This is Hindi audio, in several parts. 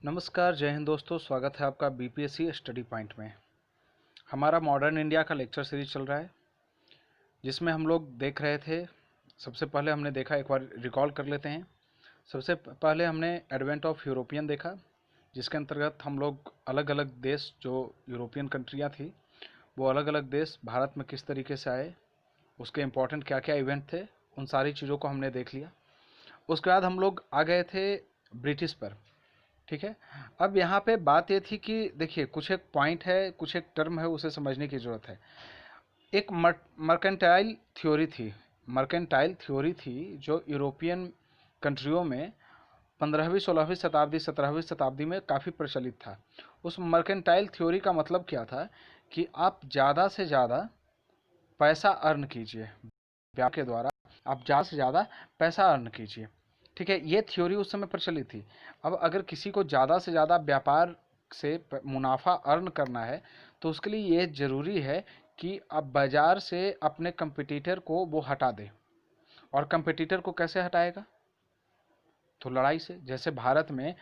नमस्कार, जय हिंद दोस्तों। स्वागत है आपका बीपीएससी स्टडी पॉइंट में। हमारा मॉडर्न इंडिया का लेक्चर सीरीज चल रहा है, जिसमें हम लोग देख रहे थे। सबसे पहले हमने देखा, एक बार रिकॉल कर लेते हैं। सबसे पहले हमने एडवेंट ऑफ यूरोपियन देखा, जिसके अंतर्गत हम लोग अलग अलग देश, जो यूरोपियन कंट्रियाँ थी, वो अलग अलग देश भारत में किस तरीके से आए, उसके इम्पोर्टेंट क्या क्या इवेंट थे, उन सारी चीज़ों को हमने देख लिया। उसके बाद हम लोग आ गए थे ब्रिटिश पर। ठीक है। अब यहाँ पे बात ये थी कि देखिए, कुछ एक पॉइंट है, कुछ एक टर्म है, उसे समझने की ज़रूरत है। एक मर्केंटाइल थ्योरी थी। मर्केंटाइल थ्योरी थी जो यूरोपियन कंट्रियों में 15वीं 16वीं शताब्दी 17वीं शताब्दी में काफ़ी प्रचलित था। उस मर्केंटाइल थ्योरी का मतलब क्या था कि आप ज़्यादा से ज़्यादा पैसा अर्न कीजिए, व्यापार के द्वारा आप ज़्यादा से ज़्यादा पैसा अर्न कीजिए। ठीक है, ये थ्योरी उस समय प्रचलित थी। अब अगर किसी को ज़्यादा से ज़्यादा व्यापार से मुनाफा अर्न करना है, तो उसके लिए ये ज़रूरी है कि अब बाज़ार से अपने कंपटीटर को वो हटा दे। और कंपटीटर को कैसे हटाएगा? तो लड़ाई से। जैसे भारत में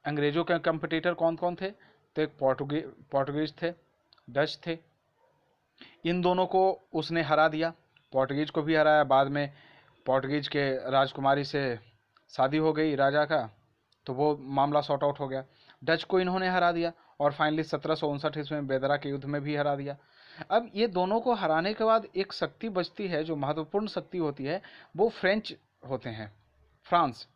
अंग्रेज़ों के कंपटीटर कौन कौन थे? तो एक पोर्टुगीज थे, डच थे। इन दोनों को उसने हरा दिया। पोर्टुगीज को भी हराया। बाद में पोर्टुगीज के राजकुमारी से शादी हो गई राजा का, तो वो मामला सॉर्ट आउट हो गया। डच को इन्होंने हरा दिया और फाइनली 1759 ईस्वी में बेदरा के युद्ध में भी हरा दिया। अब ये दोनों को हराने के बाद एक शक्ति बचती है, जो महत्वपूर्ण शक्ति होती है, वो फ्रेंच होते हैं, फ्रांस।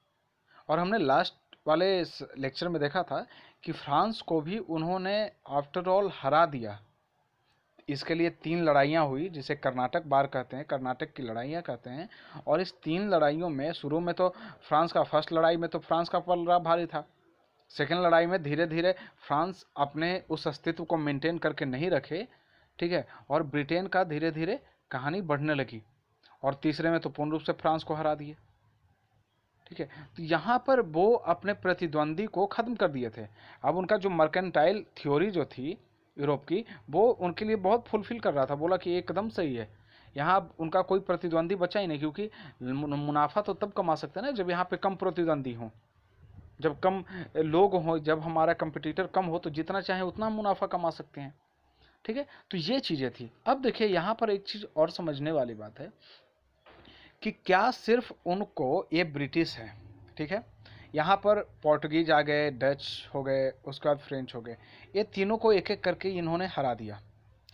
और हमने लास्ट वाले लेक्चर में देखा था कि फ्रांस को भी उन्होंने आफ्टर ऑल हरा दिया। इसके लिए 3 लड़ाइयाँ हुई, जिसे कर्नाटक वार कहते हैं, कर्नाटक की लड़ाइयाँ कहते हैं। और इस 3 लड़ाइयों में शुरू में तो फ्रांस का, फर्स्ट लड़ाई में तो फ्रांस का पलड़ा भारी था। सेकेंड लड़ाई में धीरे धीरे फ्रांस अपने उस अस्तित्व को मेंटेन करके नहीं रखे। ठीक है, और ब्रिटेन का धीरे धीरे कहानी बढ़ने लगी। और तीसरे में तो पूर्ण रूप से फ्रांस को हरा दिए। ठीक है, तो यहाँ पर वो अपने प्रतिद्वंदी को खत्म कर दिए थे। अब उनका जो मर्केंटाइल थ्योरी जो थी यूरोप की, वो उनके लिए बहुत फुलफिल कर रहा था। बोला कि एकदम सही है, यहाँ अब उनका कोई प्रतिद्वंदी बचा ही नहीं, क्योंकि मुनाफा तो तब कमा सकते हैं ना जब यहाँ पे कम प्रतिद्वंदी हों, जब कम लोग हों, जब हमारा कंपटीटर कम हो, तो जितना चाहे उतना मुनाफा कमा सकते हैं। ठीक है, तो ये चीज़ें थी। अब देखिए, यहाँ पर एक चीज़ और समझने वाली बात है कि क्या सिर्फ उनको, ये ब्रिटिश है, ठीक है, यहाँ पर पोर्टुगीज आ गए, डच हो गए, उसके बाद फ्रेंच हो गए, ये तीनों को एक एक करके इन्होंने हरा दिया,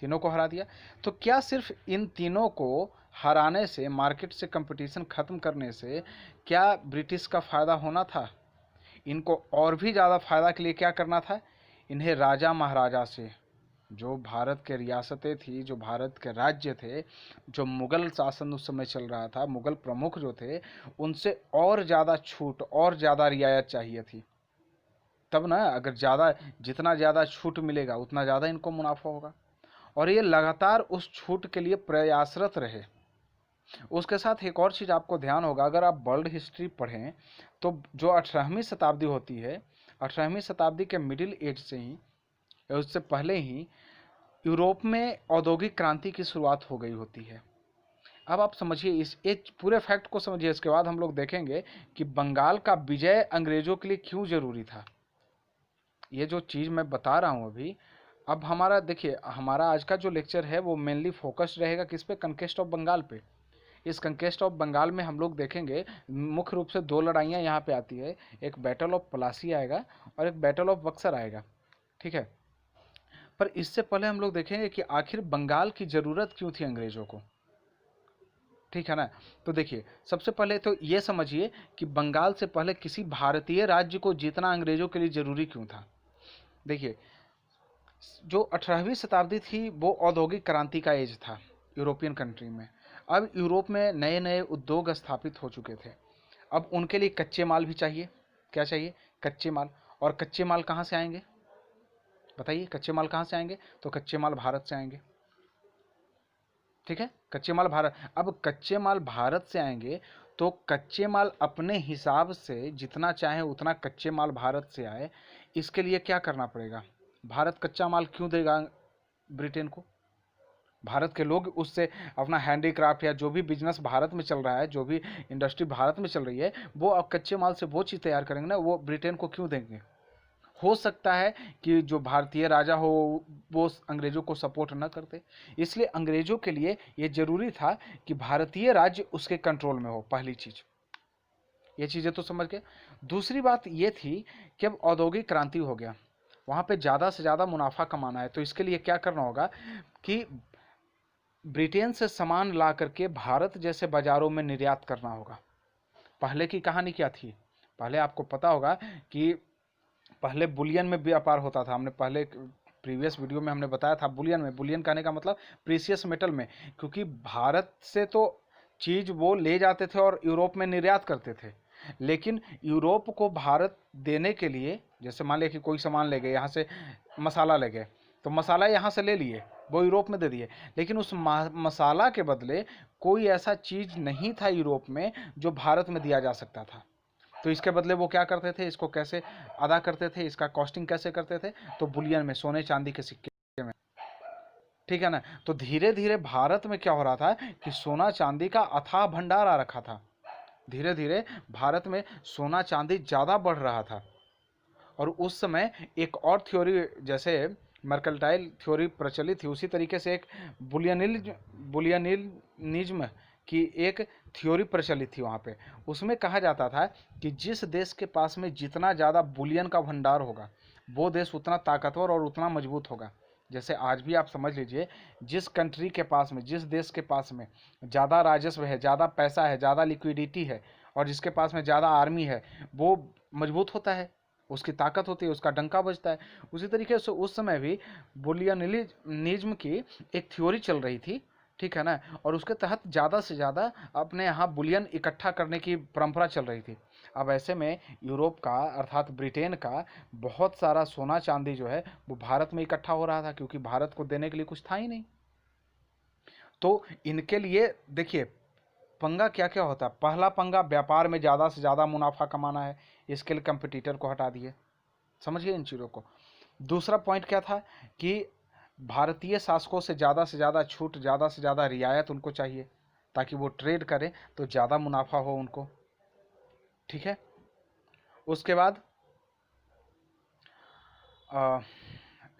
तीनों को हरा दिया। तो क्या सिर्फ इन तीनों को हराने से, मार्केट से कंपटीशन खत्म करने से क्या ब्रिटिश का फ़ायदा होना था? इनको और भी ज़्यादा फ़ायदा के लिए क्या करना था? इन्हें राजा महाराजा से, जो भारत के रियासतें थी, जो भारत के राज्य थे, जो मुगल शासन उस समय चल रहा था, मुगल प्रमुख जो थे, उनसे और ज़्यादा छूट और ज़्यादा रियायत चाहिए थी। तब ना, अगर ज़्यादा, जितना ज़्यादा छूट मिलेगा उतना ज़्यादा इनको मुनाफा होगा। और ये लगातार उस छूट के लिए प्रयासरत रहे। उसके साथ एक और चीज़ आपको ध्यान होगा, अगर आप वर्ल्ड हिस्ट्री पढ़ें, तो जो 18वीं शताब्दी होती है, 18वीं शताब्दी के मिडिल एज से ही, या उससे पहले ही, यूरोप में औद्योगिक क्रांति की शुरुआत हो गई होती है। अब आप समझिए, इस एक पूरे फैक्ट को समझिए। इसके बाद हम लोग देखेंगे कि बंगाल का विजय अंग्रेजों के लिए क्यों जरूरी था। ये जो चीज़ मैं बता रहा हूँ अभी, अब हमारा देखिए, हमारा आज का जो लेक्चर है वो मेनली फोकस्ड रहेगा किस पे? कंक्वेस्ट ऑफ बंगाल पे। इस कंक्वेस्ट ऑफ बंगाल में हम लोग देखेंगे मुख्य रूप से 2 लड़ाइयाँ यहाँ पे आती है। एक बैटल ऑफ प्लासी आएगा और एक बैटल ऑफ बक्सर आएगा। ठीक है, पर इससे पहले हम लोग देखेंगे कि आखिर बंगाल की ज़रूरत क्यों थी अंग्रेज़ों को। ठीक है ना? तो देखिए, सबसे पहले तो ये समझिए कि बंगाल से पहले किसी भारतीय राज्य को जीतना अंग्रेज़ों के लिए ज़रूरी क्यों था। देखिए, जो 18वीं शताब्दी थी वो औद्योगिक क्रांति का एज था यूरोपियन कंट्री में। अब यूरोप में नए नए उद्योग स्थापित हो चुके थे। अब उनके लिए कच्चे माल भी चाहिए। क्या चाहिए? कच्चे माल। और कच्चे माल कहाँ से आएंगे? बताइए, कच्चे माल कहाँ से आएंगे? तो कच्चे माल भारत से आएंगे। ठीक है, कच्चे माल भारत। अब कच्चे माल भारत से आएंगे, तो कच्चे माल अपने हिसाब से जितना चाहे उतना कच्चे माल भारत से आए, इसके लिए क्या करना पड़ेगा? भारत कच्चा माल क्यों देगा ब्रिटेन को? भारत के लोग उससे अपना हैंडीक्राफ्ट या जो भी बिजनेस भारत में चल रहा है, जो भी इंडस्ट्री भारत में चल रही है, वो अब कच्चे माल से वो चीज़ तैयार करेंगे ना, वो ब्रिटेन को क्यों देंगे? हो सकता है कि जो भारतीय राजा हो वो अंग्रेजों को सपोर्ट न करते, इसलिए अंग्रेजों के लिए ये जरूरी था कि भारतीय राज्य उसके कंट्रोल में हो। पहली चीज, ये चीजें तो समझ गए। दूसरी बात ये थी कि अब औद्योगिक क्रांति हो गया, वहां पे ज्यादा से ज्यादा मुनाफा कमाना है, तो इसके लिए क्या करना होगा कि ब्रिटेन से सामान ला करके भारत जैसे बाजारों में निर्यात करना होगा। पहले की कहानी क्या थी? पहले आपको पता होगा कि पहले बुलियन में व्यापार होता था। हमने पहले प्रीवियस वीडियो में हमने बताया था बुलियन में, बुलियन कहने का मतलब प्रीसियस मेटल में, क्योंकि भारत से तो चीज वो ले जाते थे और यूरोप में निर्यात करते थे, लेकिन यूरोप को भारत देने के लिए, जैसे मान लिया कि कोई सामान ले गए यहाँ से, मसाला ले गए, तो मसाला यहाँ से ले लिए, वो यूरोप में दे दिए, लेकिन उस मसाला के बदले कोई ऐसा चीज नहीं था यूरोप में जो भारत में दिया जा सकता था। तो इसके बदले वो क्या करते थे, इसको कैसे अदा करते थे, इसका कॉस्टिंग कैसे करते थे, तो बुलियन में, सोने चांदी के सिक्के में, ठीक है ना। तो धीरे धीरे भारत में क्या हो रहा था कि सोना चांदी का अथाह भंडार आ रखा था। धीरे धीरे भारत में सोना चांदी ज्यादा बढ़ रहा था। और उस समय एक और थ्योरी, जैसे मर्केंटाइल थ्योरी प्रचलित थी, उसी तरीके से एक बुलियनिज्म की एक थ्योरी प्रचलित थी वहाँ पे। उसमें कहा जाता था कि जिस देश के पास में जितना ज़्यादा बुलियन का भंडार होगा वो देश उतना ताकतवर और उतना मजबूत होगा। जैसे आज भी आप समझ लीजिए, जिस कंट्री के पास में, जिस देश के पास में ज़्यादा राजस्व है, ज़्यादा पैसा है, ज़्यादा लिक्विडिटी है, और जिसके पास में ज़्यादा आर्मी है, वो मजबूत होता है, उसकी ताकत होती है, उसका डंका बजता है। उसी तरीके से उस समय भी बुलियनिज्म की एक थ्योरी चल रही थी, ठीक है ना, और उसके तहत ज़्यादा से ज़्यादा अपने यहाँ बुलियन इकट्ठा करने की परंपरा चल रही थी। अब ऐसे में यूरोप का, अर्थात ब्रिटेन का बहुत सारा सोना चांदी जो है वो भारत में इकट्ठा हो रहा था, क्योंकि भारत को देने के लिए कुछ था ही नहीं। तो इनके लिए देखिए पंगा क्या क्या होता है। पहला पंगा, व्यापार में ज़्यादा से ज़्यादा मुनाफा कमाना है, इसके लिए कंपटीटर को हटा दिए। समझिए इन चीज़ों को। दूसरा पॉइंट क्या था कि भारतीय शासकों से ज़्यादा छूट, ज़्यादा से ज़्यादा रियायत उनको चाहिए, ताकि वो ट्रेड करें तो ज़्यादा मुनाफा हो उनको, ठीक है। उसके बाद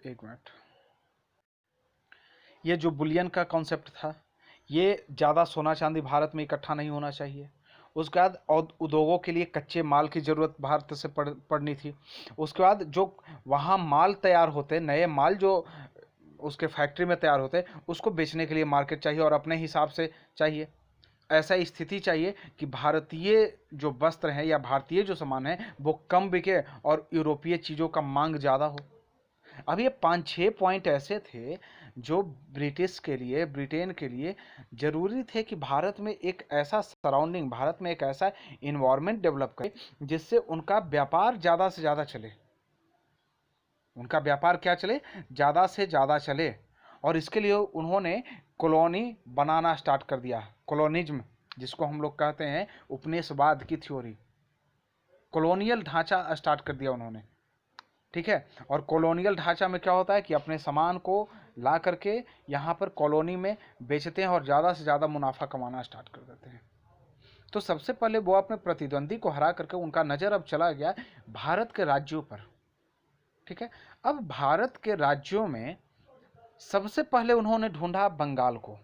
एक मिनट, ये जो बुलियन का कॉन्सेप्ट था, ये ज़्यादा सोना चांदी भारत में इकट्ठा नहीं होना चाहिए। उसके बाद उद्योगों के लिए कच्चे माल की ज़रूरत भारत से पड़नी थी। उसके बाद जो वहाँ माल तैयार होते, नए माल जो उसके फैक्ट्री में तैयार होते, उसको बेचने के लिए मार्केट चाहिए और अपने हिसाब से चाहिए। ऐसा स्थिति चाहिए कि भारतीय जो वस्त्र हैं या भारतीय जो सामान है वो कम बिके और यूरोपीय चीज़ों का मांग ज़्यादा हो। अब ये 5-6 पॉइंट ऐसे थे जो ब्रिटिश के लिए, ब्रिटेन के लिए जरूरी थे कि भारत में एक ऐसा सराउंडिंग, भारत में एक ऐसा इन्वायरमेंट डेवलप करे जिससे उनका व्यापार ज़्यादा से ज़्यादा चले। उनका व्यापार क्या चले, ज़्यादा से ज़्यादा चले। और इसके लिए उन्होंने कॉलोनी बनाना स्टार्ट कर दिया, कॉलोनिज्म, जिसको हम लोग कहते हैं उपनिवेशवाद की थ्योरी। कॉलोनियल ढांचा स्टार्ट कर दिया उन्होंने, ठीक है। और कॉलोनियल ढांचा में क्या होता है कि अपने सामान को ला करके यहाँ पर कॉलोनी में बेचते हैं और ज़्यादा से ज़्यादा मुनाफा कमाना स्टार्ट कर देते हैं। तो सबसे पहले वो अपने प्रतिद्वंदी को हरा करके, उनका नज़र अब चला गया भारत के राज्यों पर, ठीक है। अब भारत के राज्यों में सबसे पहले उन्होंने ढूंढा बंगाल को।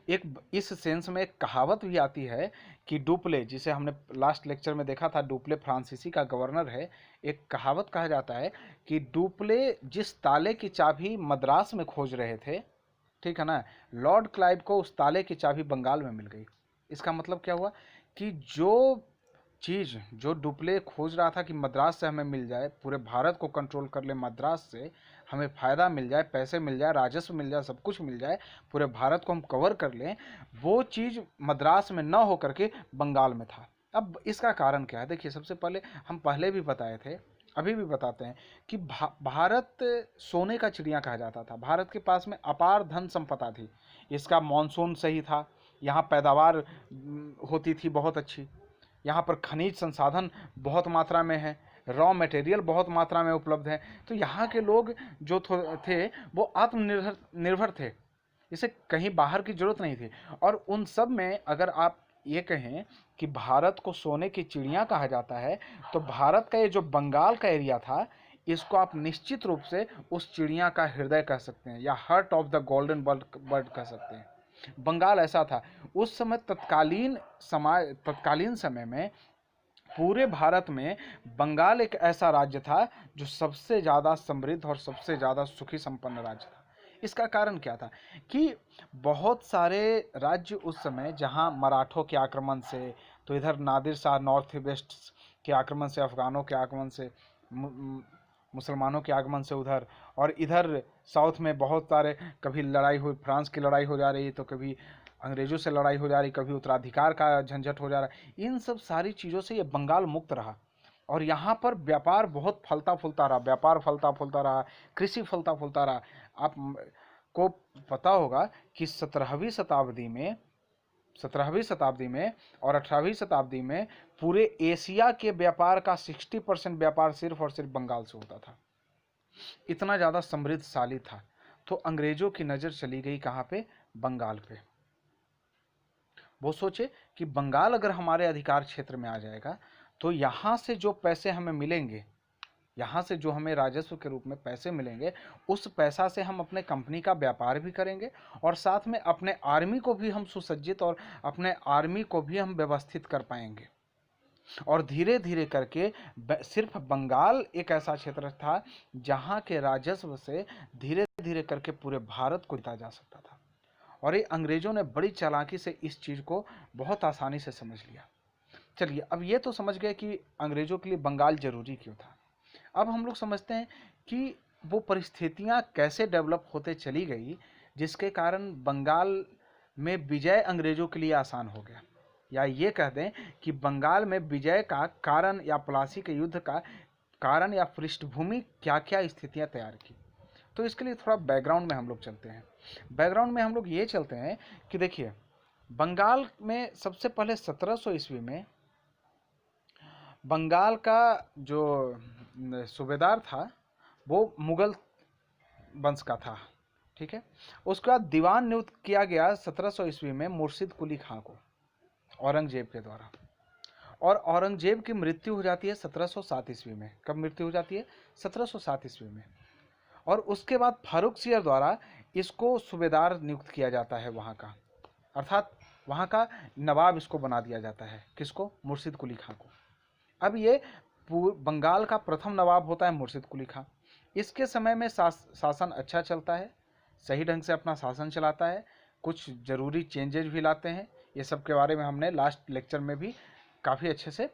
एक इस सेंस में एक कहावत भी आती है कि डुप्ले, जिसे हमने लास्ट लेक्चर में देखा था, डुप्ले फ्रांसीसी का गवर्नर है। एक कहावत कहा जाता है कि डुप्ले जिस ताले की चाबी मद्रास में खोज रहे थे, ठीक है ना, लॉर्ड क्लाइव को उस ताले की चाबी बंगाल में मिल गई। इसका मतलब क्या हुआ कि जो चीज़ जो डुप्ले खोज रहा था कि मद्रास से हमें मिल जाए, पूरे भारत को कंट्रोल कर ले मद्रास से, हमें फ़ायदा मिल जाए, पैसे मिल जाए, राजस्व मिल जाए, सब कुछ मिल जाए, पूरे भारत को हम कवर कर लें, वो चीज़ मद्रास में न हो करके बंगाल में था। अब इसका कारण क्या है? देखिए, सबसे पहले हम पहले भी बताए थे, अभी भी बताते हैं कि भारत सोने का चिड़िया कहा जाता था। भारत के पास में अपार धन संपदा थी, इसका मानसून सही था, यहाँ पैदावार होती थी बहुत अच्छी, यहाँ पर खनिज संसाधन बहुत मात्रा में है, रॉ मटेरियल बहुत मात्रा में उपलब्ध है। तो यहाँ के लोग जो थे वो आत्मनिर्भर थे, इसे कहीं बाहर की जरूरत नहीं थी। और उन सब में अगर आप ये कहें कि भारत को सोने की चिड़िया कहा जाता है, तो भारत का ये जो बंगाल का एरिया था, इसको आप निश्चित रूप से उस चिड़िया का हृदय कह सकते हैं, या heart of the golden bird bird कह सकते हैं। बंगाल ऐसा था उस समय, तत्कालीन समय में पूरे भारत में बंगाल एक ऐसा राज्य था जो सबसे ज़्यादा समृद्ध और सबसे ज़्यादा सुखी संपन्न राज्य था। इसका कारण क्या था कि बहुत सारे राज्य उस समय, जहां मराठों के आक्रमण से, तो इधर नादिर शाह नॉर्थ वेस्ट के आक्रमण से, अफगानों के आक्रमण से, मुसलमानों के आगमन से उधर, और इधर साउथ में बहुत सारे, कभी लड़ाई हुई, फ्रांस की लड़ाई हो जा रही, तो कभी अंग्रेजों से लड़ाई हो जा रही, कभी उत्तराधिकार का झंझट हो जा रहा है। इन सब सारी चीज़ों से ये बंगाल मुक्त रहा, और यहाँ पर व्यापार बहुत फलता फूलता रहा, व्यापार फलता फूलता रहा, कृषि फलता फूलता रहा। आप को पता होगा कि 17वीं शताब्दी में और 18वीं शताब्दी में पूरे एशिया के व्यापार का 60% व्यापार सिर्फ और सिर्फ बंगाल से होता था। इतना ज़्यादा समृद्धशाली था। तो अंग्रेजों की नज़र चली गई कहाँ पे? बंगाल पे। वो सोचे कि बंगाल अगर हमारे अधिकार क्षेत्र में आ जाएगा, तो यहाँ से जो पैसे हमें मिलेंगे, यहाँ से जो हमें राजस्व के रूप में पैसे मिलेंगे, उस पैसा से हम अपने कंपनी का व्यापार भी करेंगे, और साथ में अपने आर्मी को भी हम सुसज्जित, और अपने आर्मी को भी हम व्यवस्थित कर पाएंगे। और धीरे धीरे करके सिर्फ बंगाल एक ऐसा क्षेत्र था जहाँ के राजस्व से धीरे धीरे करके पूरे भारत को जीता जा सकता था। और ये अंग्रेजों ने बड़ी चालाकी से इस चीज़ को बहुत आसानी से समझ लिया। चलिए, अब ये तो समझ गए कि अंग्रेजों के लिए बंगाल जरूरी क्यों था। अब हम लोग समझते हैं कि वो परिस्थितियां कैसे डेवलप होते चली गई, जिसके कारण बंगाल में विजय अंग्रेजों के लिए आसान हो गया। या ये कह दें कि बंगाल में विजय का कारण, या प्लासी के युद्ध का कारण या पृष्ठभूमि क्या क्या स्थितियां तैयार की। तो इसके लिए थोड़ा बैकग्राउंड में हम लोग चलते हैं। बैकग्राउंड में हम लोग ये चलते हैं कि देखिए, बंगाल में सबसे पहले 1700 ईस्वी में बंगाल का जो सूबेदार था वो मुगल वंश का था, ठीक है। उसके बाद दीवान नियुक्त किया गया 1700 ईस्वी में मुर्शिद कुली खां को, औरंगजेब के द्वारा। और औरंगजेब की मृत्यु हो जाती है 1707 ईस्वी में। कब मृत्यु हो जाती है? 1707 ईस्वी में। और उसके बाद फारूक सियर द्वारा इसको सूबेदार नियुक्त किया जाता है वहाँ का, अर्थात वहाँ का नवाब इसको बना दिया जाता है। किसको? मुर्शिद कुली खां को। अब ये बंगाल का प्रथम नवाब होता है मुर्शिद कुली खां। इसके समय में शासन अच्छा चलता है, सही ढंग से अपना शासन चलाता है, कुछ ज़रूरी चेंजेज भी लाते हैं। ये सब के बारे में हमने लास्ट लेक्चर में भी काफ़ी अच्छे से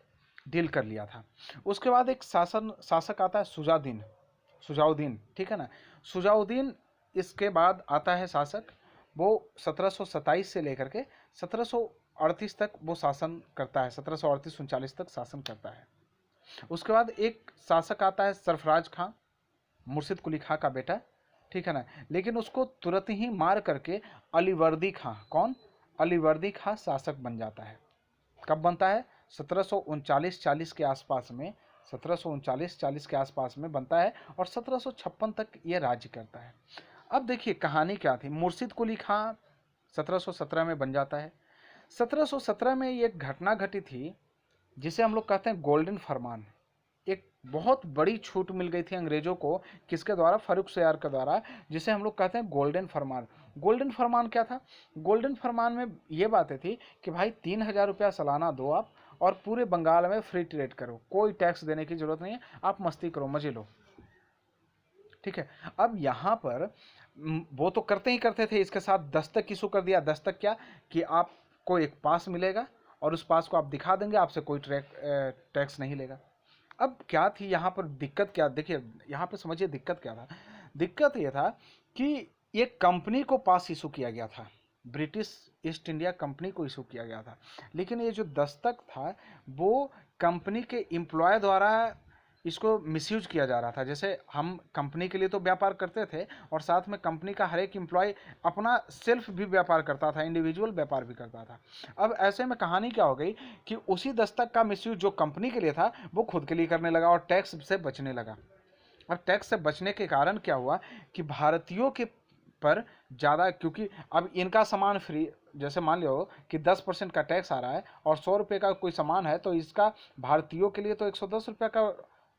डील कर लिया था। उसके बाद एक शासक आता है सुजाउद्दीन, ठीक है ना। सुजाउद्दीन, इसके बाद आता है शासक, वो 1727 से लेकर के 1738 तक वो शासन करता है, 1738-39 तक शासन करता है। उसके बाद एक शासक आता है सरफराज खां, मुर्शिद कुली खां का बेटा, ठीक है ना। लेकिन उसको तुरंत ही मार करके अलीवर्दी खां, कौन? अलीवर्दी खां शासक बन जाता है। कब बनता है? 1739-40 के आसपास में, 1739-40 के आसपास में बनता है, और 1756 तक ये राज्य करता है। अब देखिए कहानी क्या थी। मुर्शिद कुली खां 1717 में बन जाता है। 1717 में ये एक घटना घटी थी जिसे हम लोग कहते हैं गोल्डन फरमान। एक बहुत बड़ी छूट मिल गई थी अंग्रेजों को, किसके द्वारा? फारूक सियर के द्वारा, जिसे हम लोग कहते हैं गोल्डन फरमान। गोल्डन फरमान क्या था? गोल्डन फरमान में ये बातें थी कि भाई 3000 रुपया सालाना दो आप, और पूरे बंगाल में फ्री ट्रेड करो, कोई टैक्स देने की जरूरत नहीं है, आप मस्ती करो, मजे लो, ठीक है। अब यहाँ पर वो तो करते ही करते थे, इसके साथ दस्तक इशू कर दिया। दस्तक क्या? कि आपको एक पास मिलेगा, और उस पास को आप दिखा देंगे, आपसे कोई टैक्स नहीं लेगा। अब क्या थी यहाँ पर दिक्कत? क्या देखिए, यहाँ पे समझिए दिक्कत क्या था। दिक्कत ये था कि ये कंपनी को पास इशू किया गया था, ब्रिटिश ईस्ट इंडिया कंपनी को इशू किया गया था। लेकिन ये जो दस्तक था वो कंपनी के एम्प्लॉय द्वारा इसको मिसयूज किया जा रहा था। जैसे हम कंपनी के लिए तो व्यापार करते थे, और साथ में कंपनी का हर एक एम्प्लॉय अपना सेल्फ भी व्यापार करता था, इंडिविजुअल व्यापार भी करता था। अब ऐसे में कहानी क्या हो गई कि उसी दस्तक का मिसयूज जो कंपनी के लिए था वो खुद के लिए करने लगा, और टैक्स से बचने लगा। अब टैक्स से बचने के कारण क्या हुआ कि भारतीयों के पर ज़्यादा, क्योंकि अब इनका सामान फ्री, जैसे मान लो कि 10% का टैक्स आ रहा है और 100 रुपये का कोई सामान है, तो इसका भारतीयों के लिए तो 110 रुपये का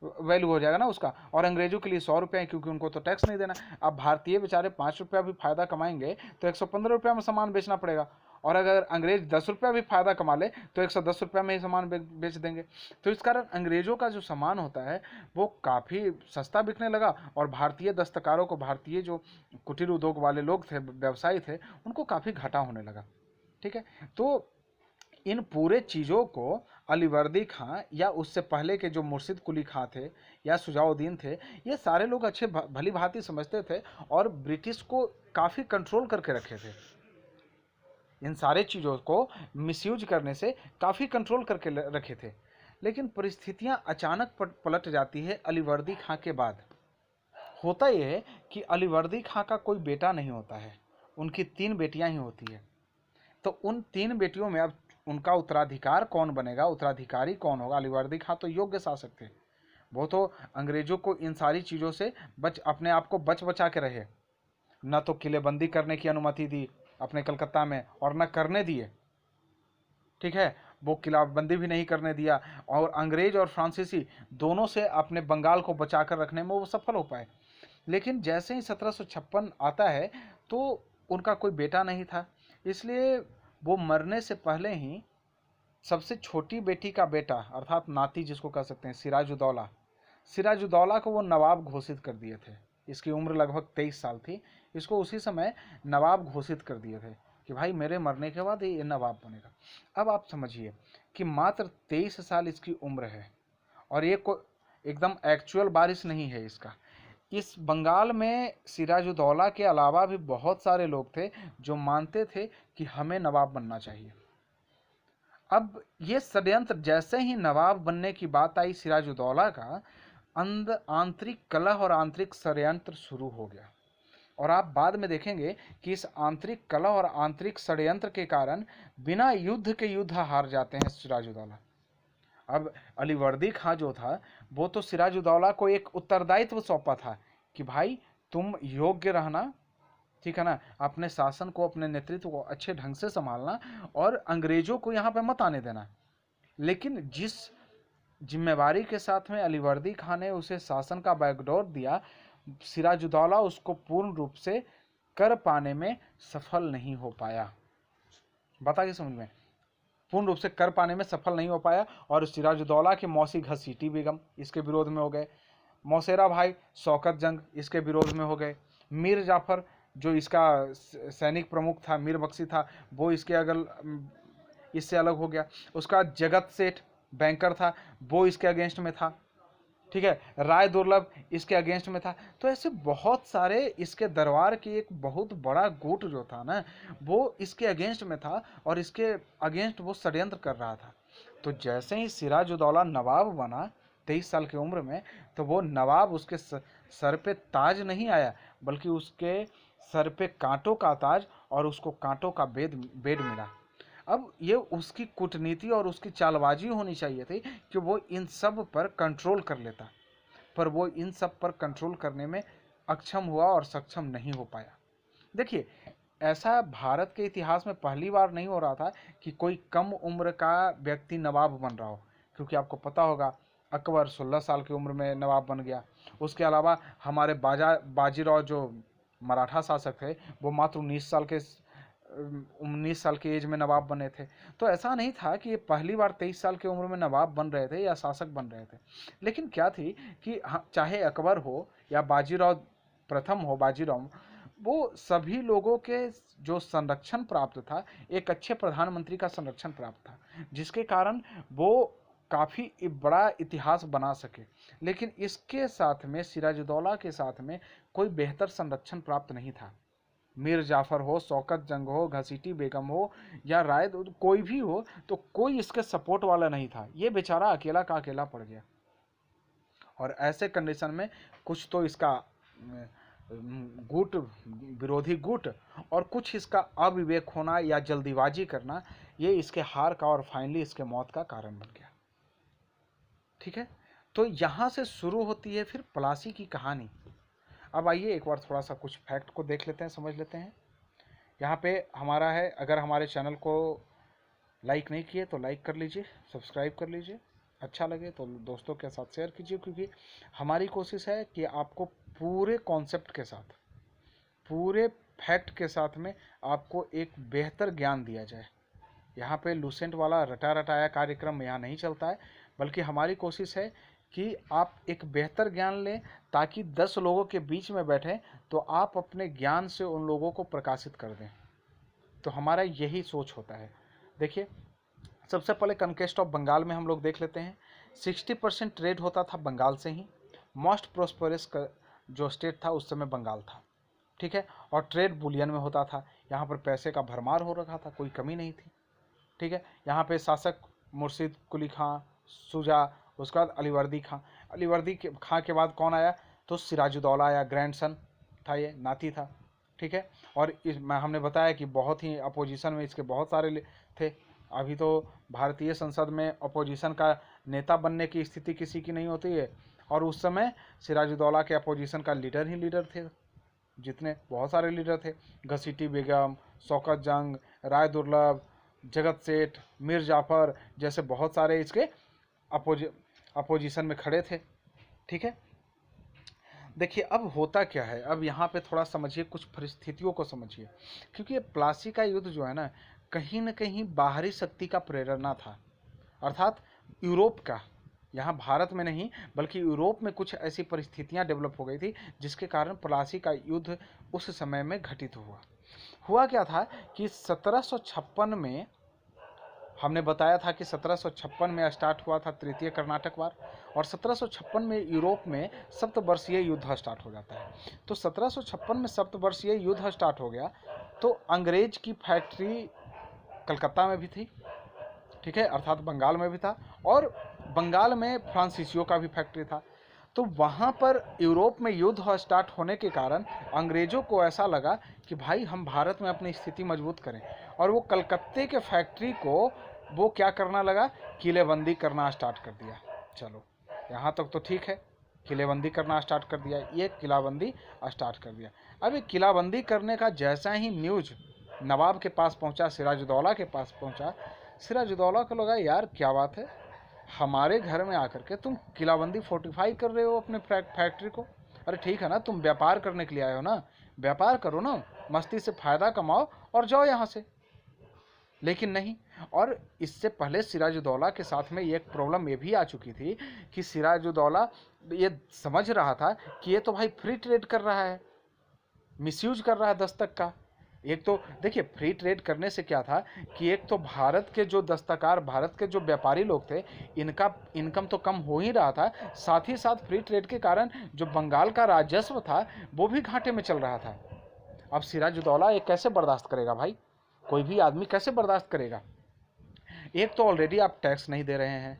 वैल्यू हो जाएगा ना उसका, और अंग्रेजों के लिए 100 रुपये है, क्योंकि उनको तो टैक्स नहीं देना। अब भारतीय बेचारे 5 रुपया भी फायदा कमाएंगे तो 115 रुपया में सामान बेचना पड़ेगा, और अगर अंग्रेज 10 रुपया भी फायदा कमा ले तो 110 रुपया में ही सामान बेच देंगे। तो इस कारण अंग्रेजों का जो सामान होता है वो काफ़ी सस्ता बिकने लगा, और भारतीय दस्तकारों को, भारतीय जो कुटीर उद्योग वाले लोग थे, व्यवसायी थे, उनको काफ़ी घाटा होने लगा। ठीक है, तो इन पूरे चीज़ों को अलीवर्दी खां या उससे पहले के जो मुर्शिद कुली खां थे या सुजाउद्दीन थे, ये सारे लोग अच्छे भली भांति समझते थे और ब्रिटिश को काफ़ी कंट्रोल करके रखे थे। इन सारे चीज़ों को मिसयूज करने से काफ़ी कंट्रोल करके रखे थे। लेकिन परिस्थितियां अचानक पलट जाती है अलीवर्दी खां के बाद। होता यह है कि अलीवर्दी खां का कोई बेटा नहीं होता है, उनकी 3 बेटियां ही होती है। तो उन 3 बेटियों में अब उनका उत्तराधिकार कौन बनेगा, उत्तराधिकारी कौन होगा? अलीवर्दी खां तो योग्य शासक थे, वो तो अंग्रेजों को इन सारी चीज़ों से अपने आप को बचा के रहे, न तो किलेबंदी करने की अनुमति दी अपने कलकत्ता में और न करने दिए। ठीक है, वो किलाबंदी भी नहीं करने दिया, और अंग्रेज और फ्रांसीसी दोनों से अपने बंगाल को बचा कर रखने में वो सफल हो पाए। लेकिन जैसे ही 1756 आता है तो उनका कोई बेटा नहीं था, इसलिए वो मरने से पहले ही सबसे छोटी बेटी का बेटा, अर्थात नाती जिसको कह सकते हैं, सिराजुद्दौला को वो नवाब घोषित कर दिए थे। इसकी उम्र लगभग 23 साल थी। इसको उसी समय नवाब घोषित कर दिए थे कि भाई मेरे मरने के बाद ये नवाब बनेगा। अब आप समझिए कि मात्र 23 साल इसकी उम्र है, और ये एकदम एक्चुअल बारिश नहीं है इसका। इस बंगाल में सिराजुद्दौला के अलावा भी बहुत सारे लोग थे जो मानते थे कि हमें नवाब बनना चाहिए। अब ये षड्यंत्र, जैसे ही नवाब बनने की बात आई सिराजुद्दौला का, आंतरिक कलह और आंतरिक षड्यंत्र शुरू हो गया। और आप बाद में देखेंगे कि इस आंतरिक कलह और आंतरिक षड्यंत्र के कारण बिना युद्ध के युद्ध हार जाते हैं सिराजुद्दौला। अब अलीवर्दी खां जो था वो तो सिराजुद्दौला को एक उत्तरदायित्व सौंपा था कि भाई तुम योग्य रहना, ठीक है ना, अपने शासन को, अपने नेतृत्व को अच्छे ढंग से संभालना और अंग्रेजों को यहाँ पे मत आने देना। लेकिन जिस जिम्मेवारी के साथ में अलीवर्दी खां ने उसे शासन का बैकडोर दिया, सिराजुद्दौला उसको पूर्ण रूप से कर पाने में सफल नहीं हो पाया। बताइए समझ में, पूर्ण रूप से कर पाने में सफल नहीं हो पाया। और सिराजुद्दौला की मौसी घसीटी बेगम इसके विरोध में हो गए, मौसेरा भाई शौकत जंग इसके विरोध में हो गए, मीर जाफर जो इसका सैनिक प्रमुख था, मीर बख्शी था, वो इससे अलग हो गया। उसका जगत सेठ बैंकर था, वो इसके अगेंस्ट में था। ठीक है, राय दुर्लभ इसके अगेंस्ट में था। तो ऐसे बहुत सारे इसके दरबार की एक बहुत बड़ा गुट जो था ना, वो इसके अगेंस्ट में था और इसके अगेंस्ट वो षड्यंत्र कर रहा था। तो जैसे ही सिराजुद्दौला नवाब बना 23 साल की उम्र में, तो वो नवाब उसके सर पे ताज नहीं आया, बल्कि उसके सर पे कांटों का ताज और उसको कांटों का बेड मिला। अब ये उसकी कूटनीति और उसकी चालबाजी होनी चाहिए थी कि वो इन सब पर कंट्रोल कर लेता, पर वो इन सब पर कंट्रोल करने में अक्षम हुआ और सक्षम नहीं हो पाया। देखिए, ऐसा भारत के इतिहास में पहली बार नहीं हो रहा था कि कोई कम उम्र का व्यक्ति नवाब बन रहा हो, क्योंकि आपको पता होगा अकबर 16 साल की उम्र में नवाब बन गया। उसके अलावा हमारे बाजीराव जो मराठा शासक थे, वो मात्र 19 साल के एज में नवाब बने थे। तो ऐसा नहीं था कि ये पहली बार 23 साल की उम्र में नवाब बन रहे थे या शासक बन रहे थे। लेकिन क्या थी कि चाहे अकबर हो या बाजीराव प्रथम हो, वो सभी लोगों के जो संरक्षण प्राप्त था, एक अच्छे प्रधानमंत्री का संरक्षण प्राप्त था, जिसके कारण वो काफ़ी बड़ा इतिहास बना सके। लेकिन इसके साथ में, सिराजुद्दौला के साथ में, कोई बेहतर संरक्षण प्राप्त नहीं था। मीर जाफर हो, शौकत जंग हो, घसीटी बेगम हो या राय, कोई भी हो, तो कोई इसके सपोर्ट वाला नहीं था। ये बेचारा अकेला का अकेला पड़ गया। और ऐसे कंडीशन में कुछ तो इसका गुट, विरोधी गुट, और कुछ इसका अविवेक होना या जल्दीबाजी करना, ये इसके हार का और फाइनली इसके मौत का कारण बन गया। ठीक है, तो यहां से शुरू होती है फिर प्लासी की कहानी। अब आइए एक बार थोड़ा सा कुछ फैक्ट को देख लेते हैं, समझ लेते हैं। यहाँ पे हमारा है, अगर हमारे चैनल को लाइक नहीं किए तो लाइक कर लीजिए, सब्सक्राइब कर लीजिए, अच्छा लगे तो दोस्तों के साथ शेयर कीजिए, क्योंकि हमारी कोशिश है कि आपको पूरे कॉन्सेप्ट के साथ, पूरे फैक्ट के साथ में आपको एक बेहतर ज्ञान दिया जाए। यहाँ पे लूसेंट वाला रटा रटाया कार्यक्रम यहाँ नहीं चलता है, बल्कि हमारी कोशिश है कि आप एक बेहतर ज्ञान लें, ताकि 10 लोगों के बीच में बैठें तो आप अपने ज्ञान से उन लोगों को प्रकाशित कर दें। तो हमारा यही सोच होता है। देखिए, सबसे पहले कनकेस्ट ऑफ बंगाल में हम लोग देख लेते हैं। 60% ट्रेड होता था बंगाल से ही। मोस्ट प्रोस्परस जो स्टेट था उस समय बंगाल था, ठीक है। और ट्रेड बुलियन में होता था। यहाँ पर पैसे का भरमार हो रखा था, कोई कमी नहीं थी, ठीक है। यहाँ पे शासक मुर्शिद कुली खां, शुजा, उसके बाद अलीवर्दी खां। अलीवर्दी खां के बाद कौन आया? तो सिराजुद्दौला आया, ग्रैंडसन था, ये नाती था, ठीक है। और हमने बताया कि बहुत ही अपोजिशन में इसके बहुत सारे थे। अभी तो भारतीय संसद में अपोजिशन का नेता बनने की स्थिति किसी की नहीं होती है, और उस समय सिराजुद्दौला के अपोजिशन का लीडर ही लीडर थे, जितने बहुत सारे लीडर थे। घसीटी बेगम, शौकत जंग, राय दुर्लभ, जगत सेठ, मीर जाफर जैसे बहुत सारे इसके अपोजिशन में खड़े थे, ठीक है। देखिए अब होता क्या है, अब यहाँ पे थोड़ा समझिए, कुछ परिस्थितियों को समझिए, क्योंकि ये प्लासी का युद्ध जो है ना, कहीं न कहीं बाहरी शक्ति का प्रेरणा था, अर्थात यूरोप का। यहाँ भारत में नहीं, बल्कि यूरोप में कुछ ऐसी परिस्थितियाँ डेवलप हो गई थी जिसके कारण प्लासी का युद्ध उस समय में घटित हुआ क्या था कि 1756 में हमने बताया था कि 1756 में स्टार्ट हुआ था तृतीय कर्नाटक वार, और 1756 में यूरोप में सप्तवर्षीय युद्ध स्टार्ट हो जाता है। तो 1756 में सप्तवर्षीय युद्ध स्टार्ट हो गया, तो अंग्रेज की फैक्ट्री कलकत्ता में भी थी, ठीक है, अर्थात बंगाल में भी था, और बंगाल में फ्रांसीसियों का भी फैक्ट्री था। तो वहाँ पर यूरोप में युद्ध स्टार्ट होने के कारण अंग्रेज़ों को ऐसा लगा कि भाई हम भारत में अपनी स्थिति मजबूत करें, और वो कलकत्ते के फैक्ट्री को वो क्या करना लगा, किलेबंदी करना स्टार्ट कर दिया। चलो यहाँ तक तो ठीक है, किलेबंदी करना स्टार्ट कर दिया, ये किलाबंदी स्टार्ट कर दिया। अब ये किलाबंदी करने का जैसा ही न्यूज़ नवाब के पास पहुँचा, सिराजुद्दौला के पास पहुँचा, सिराजुद्दौला को लगा यार क्या बात है, हमारे घर में आकर के तुम किलाबंदी फोर्टिफाई कर रहे हो अपने फैक्ट्री को। अरे ठीक है ना, तुम व्यापार करने के लिए आए हो ना, व्यापार करो ना, मस्ती से फ़ायदा कमाओ और जाओ यहाँ से। लेकिन नहीं, और इससे पहले सिराजुद्दौला के साथ में एक प्रॉब्लम ये भी आ चुकी थी कि सिराजुद्दौला ये समझ रहा था कि ये तो भाई फ्री ट्रेड कर रहा है, मिसयूज कर रहा है दस्तक का। एक तो देखिए, फ्री ट्रेड करने से क्या था कि एक तो भारत के जो दस्तकार, भारत के जो व्यापारी लोग थे, इनका इनकम तो कम हो ही रहा था, साथ ही साथ फ्री ट्रेड के कारण जो बंगाल का राजस्व था वो भी घाटे में चल रहा था। अब सिराजुद्दौला ये कैसे बर्दाश्त करेगा भाई, कोई भी आदमी कैसे बर्दाश्त करेगा। एक तो ऑलरेडी आप टैक्स नहीं दे रहे हैं,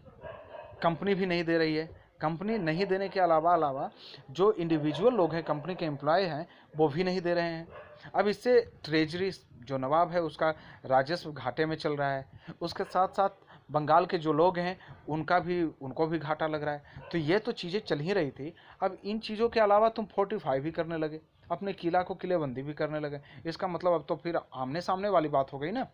कंपनी भी नहीं दे रही है, कंपनी नहीं देने के अलावा जो इंडिविजुअल लोग हैं, कंपनी के एम्प्लॉय हैं, वो भी नहीं दे रहे हैं। अब इससे ट्रेजरी जो नवाब है उसका राजस्व घाटे में चल रहा है, उसके साथ साथ बंगाल के जो लोग हैं उनको भी घाटा लग रहा है। तो ये तो चीज़ें चल ही रही थी। अब इन चीज़ों के अलावा तुम फोर्टिफाई भी करने लगे, अपने किला को किलेबंदी भी करने लगे। इसका मतलब अब तो फिर आमने सामने वाली बात हो गई ना।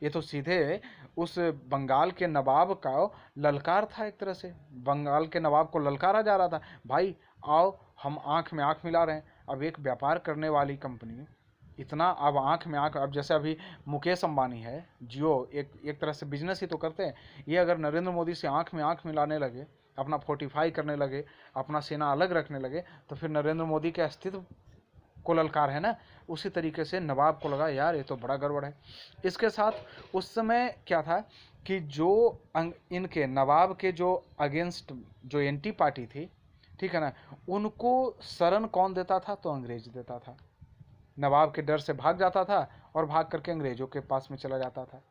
ये तो सीधे उस बंगाल के नवाब का ललकार था, एक तरह से बंगाल के नवाब को ललकारा जा रहा था, भाई आओ हम आंख में आंख मिला रहे हैं। अब एक व्यापार करने वाली कंपनी इतना, अब आंख में आंख, अब जैसे अभी मुकेश अंबानी है, जियो एक तरह से बिजनेस ही तो करते हैं, ये अगर नरेंद्र मोदी से आंख में आंख मिलाने लगे, अपना फोर्टिफाई करने लगे, अपना सेना अलग रखने लगे, तो फिर नरेंद्र मोदी के अस्तित्व को ललकार है ना। उसी तरीके से नवाब को लगा यार ये तो बड़ा गड़बड़ है। इसके साथ उस समय क्या था कि जो इनके नवाब के जो अगेंस्ट जो एंटी पार्टी थी, ठीक है ना, उनको शरण कौन देता था, तो अंग्रेज देता था। नवाब के डर से भाग जाता था और भाग करके अंग्रेजों के पास में चला जाता था।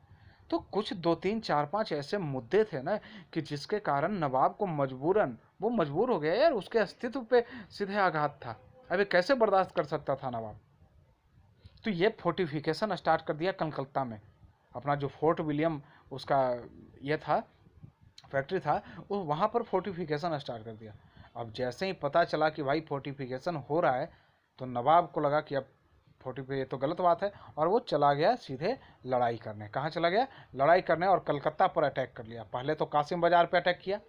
तो कुछ 2 3 4 5 ऐसे मुद्दे थे ना कि जिसके कारण नवाब को मजबूरन वो मजबूर हो गया यार, उसके अस्तित्व पे सीधे आघात था। अबे कैसे बर्दाश्त कर सकता था नवाब। तो ये फोर्टिफिकेशन स्टार्ट कर दिया कलकत्ता में, अपना जो फोर्ट विलियम उसका ये था फैक्ट्री था, वो वहाँ पर फोर्टिफिकेशन स्टार्ट कर दिया। अब जैसे ही पता चला कि भाई फोर्टिफिकेशन हो रहा है, तो नवाब को लगा कि अब 40 पे ये तो गलत बात है, और वो चला गया सीधे लड़ाई करने। कहाँ चला गया? लड़ाई करने, और कलकत्ता पर अटैक कर लिया। पहले तो कासिम बाजार पे अटैक किया,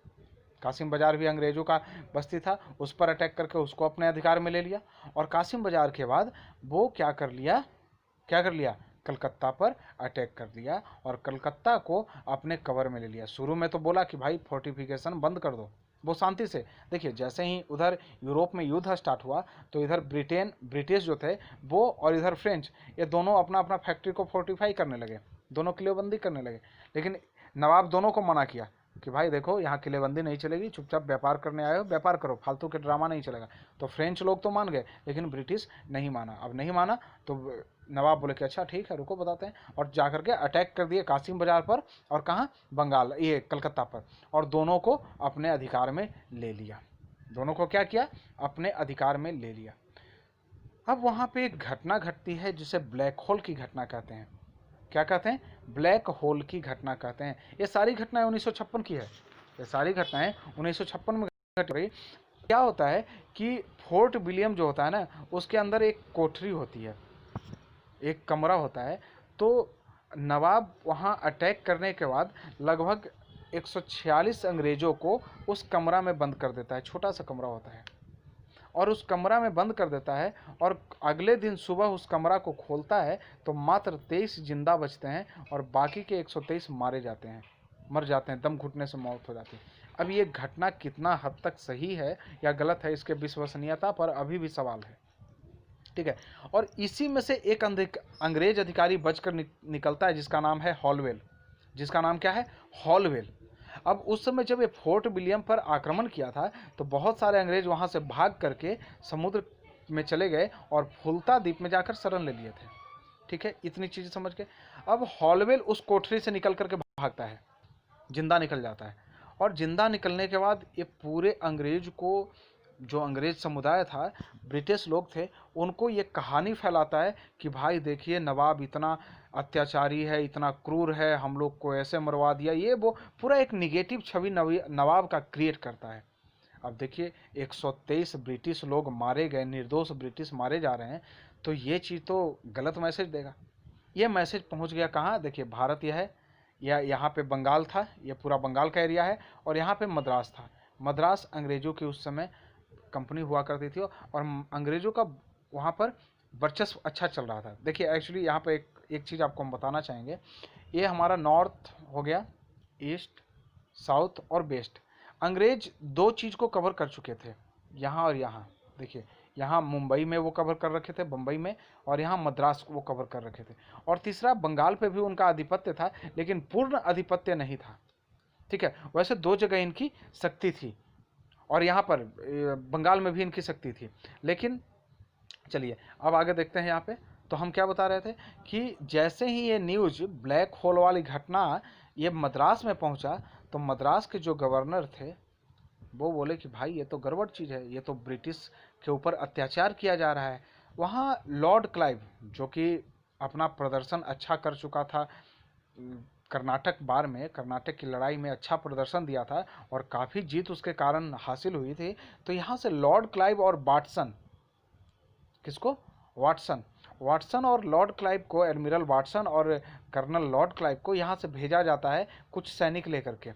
कासिम बाजार भी अंग्रेजों का बस्ती था, उस पर अटैक करके उसको अपने अधिकार में ले लिया। और कासिम बाजार के बाद वो क्या कर लिया, कलकत्ता पर अटैक कर दिया और कलकत्ता को अपने कवर में ले लिया। शुरू में तो बोला कि भाई फोर्टिफिकेशन बंद कर दो, वो शांति से। देखिए, जैसे ही उधर यूरोप में युद्ध स्टार्ट हुआ तो इधर ब्रिटिश जो थे वो, और इधर फ्रेंच, ये दोनों अपना अपना फैक्ट्री को फोर्टिफाई करने लगे, दोनों किलेबंदी करने लगे। लेकिन नवाब दोनों को मना किया कि भाई देखो, यहाँ किलेबंदी नहीं चलेगी, चुपचाप व्यापार करने आए हो, व्यापार करो, फालतू के ड्रामा नहीं चलेगा। तो फ्रेंच लोग तो मान गए, लेकिन ब्रिटिश नहीं माना। अब नहीं माना तो नवाब बोले कि अच्छा ठीक है, रुको बताते हैं, और जाकर के अटैक कर दिए कासिम बाजार पर, और कहाँ? बंगाल, ये कलकत्ता पर, और दोनों को अपने अधिकार में ले लिया। दोनों को क्या किया? अपने अधिकार में ले लिया। अब वहाँ पे एक घटना घटती है जिसे ब्लैक होल की घटना कहते हैं। क्या कहते हैं? ब्लैक होल की घटना कहते हैं। ये सारी घटनाएं 1956 की है, ये सारी घटनाएं 1956 में घट गई। क्या होता है कि फोर्ट विलियम जो होता है ना, उसके अंदर एक कोठरी होती है, एक कमरा होता है। तो नवाब वहाँ अटैक करने के बाद लगभग 146 अंग्रेजों को उस कमरा में बंद कर देता है। छोटा सा कमरा होता है, और उस कमरा में बंद कर देता है, और अगले दिन सुबह उस कमरा को खोलता है तो मात्र 23 जिंदा बचते हैं, और बाकी के 123 मर जाते हैं, दम घुटने से मौत हो जाती है। अब ये घटना कितना हद तक सही है या गलत है, इसके विश्वसनीयता पर अभी भी सवाल है, ठीक है। और इसी में से एक अंग्रेज अधिकारी बचकर निकलता है, जिसका नाम है हॉलवेल। जिसका नाम क्या है? हॉलवेल। अब उस समय जब ये फोर्ट विलियम पर आक्रमण किया था तो बहुत सारे अंग्रेज वहां से भाग करके समुद्र में चले गए और फुल्ता द्वीप में जाकर शरण ले लिए थे, ठीक है। इतनी चीजें समझ के अब हॉलवेल उस कोठरी से निकल करके भागता है, जिंदा निकल जाता है। और जिंदा निकलने के बाद ये पूरे अंग्रेज को, जो अंग्रेज समुदाय था, ब्रिटिश लोग थे, उनको ये कहानी फैलाता है कि भाई देखिए, नवाब इतना अत्याचारी है, इतना क्रूर है, हम लोग को ऐसे मरवा दिया, ये वो पूरा एक निगेटिव छवि नवाब का क्रिएट करता है। अब देखिए, 123 ब्रिटिश लोग मारे गए, निर्दोष ब्रिटिश मारे जा रहे हैं, तो ये चीज़ तो गलत मैसेज देगा। ये मैसेज पहुंच गया कहाँ? देखिए, भारत यह है, या यहाँ पे बंगाल था, ये पूरा बंगाल का एरिया है, और यहाँ पे मद्रास था। मद्रास अंग्रेजों की उस समय कंपनी हुआ करती थी, और अंग्रेजों का वहाँ पर वर्चस्व अच्छा चल रहा था। देखिए, एक्चुअली यहाँ पे एक चीज़ आपको हम बताना चाहेंगे। ये हमारा नॉर्थ हो गया, ईस्ट, साउथ और वेस्ट। अंग्रेज दो चीज़ को कवर कर चुके थे, यहाँ और यहाँ। देखिए, यहाँ मुंबई में वो कवर कर रखे थे, बम्बई में, और यहाँ मद्रास को वो कवर कर रखे थे। और तीसरा, बंगाल पे भी उनका आधिपत्य था, लेकिन पूर्ण आधिपत्य नहीं था, ठीक है। वैसे दो जगह इनकी शक्ति थी, और यहाँ पर बंगाल में भी इनकी शक्ति थी। लेकिन चलिए अब आगे देखते हैं। यहाँ पे तो हम क्या बता रहे थे कि जैसे ही ये न्यूज़, ब्लैक होल वाली घटना, ये मद्रास में पहुंचा, तो मद्रास के जो गवर्नर थे वो बोले कि भाई ये तो गड़बड़ चीज़ है, ये तो ब्रिटिश के ऊपर अत्याचार किया जा रहा है। वहाँ लॉर्ड क्लाइव, जो कि अपना प्रदर्शन अच्छा कर चुका था, कर्नाटक बार में, कर्नाटक की लड़ाई में अच्छा प्रदर्शन दिया था, और काफ़ी जीत उसके कारण हासिल हुई थी। तो यहाँ से लॉर्ड क्लाइव और वाटसन, किसको? वाटसन और लॉर्ड क्लाइव को, एडमिरल वाटसन और कर्नल लॉर्ड क्लाइव को यहाँ से भेजा जाता है कुछ सैनिक लेकर के।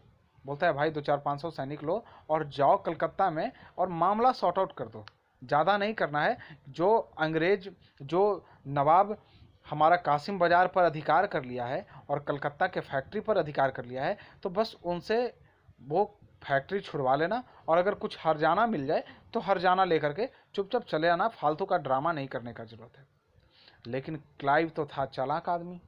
बोलता है भाई 200-500 सैनिक लो और जाओ कलकत्ता में और मामला सॉर्ट आउट कर दो। ज़्यादा नहीं करना है। जो नवाब हमारा कासिम बाजार पर अधिकार कर लिया है और कलकत्ता के फैक्ट्री पर अधिकार कर लिया है, तो बस उनसे वो फैक्ट्री छुड़वा लेना, और अगर कुछ हर्जाना मिल जाए तो हर्जाना लेकर के चुपचाप चले आना, फालतू का ड्रामा नहीं करने का जरूरत है। लेकिन क्लाइव तो था चालाक आदमी।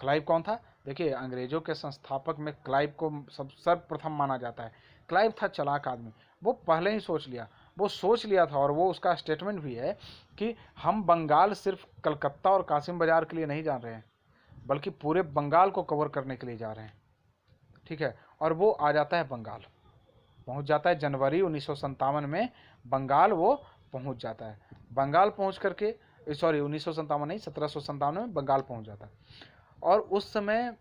क्लाइव कौन था? देखिए, अंग्रेजों के संस्थापक में क्लाइव को सर्वप्रथम माना जाता है। क्लाइव था चालाक आदमी, वो पहले ही सोच लिया था, और वो उसका स्टेटमेंट भी है कि हम बंगाल सिर्फ कलकत्ता और कासिम बाजार के लिए नहीं जा रहे हैं, बल्कि पूरे बंगाल को कवर करने के लिए जा रहे हैं, ठीक है। और वो आ जाता है बंगाल, पहुंच जाता है जनवरी 1957 में बंगाल वो पहुंच जाता है। बंगाल पहुंच करके, सॉरी 1957 नहीं, 1757 में बंगाल पहुंच जाता है। और उस समय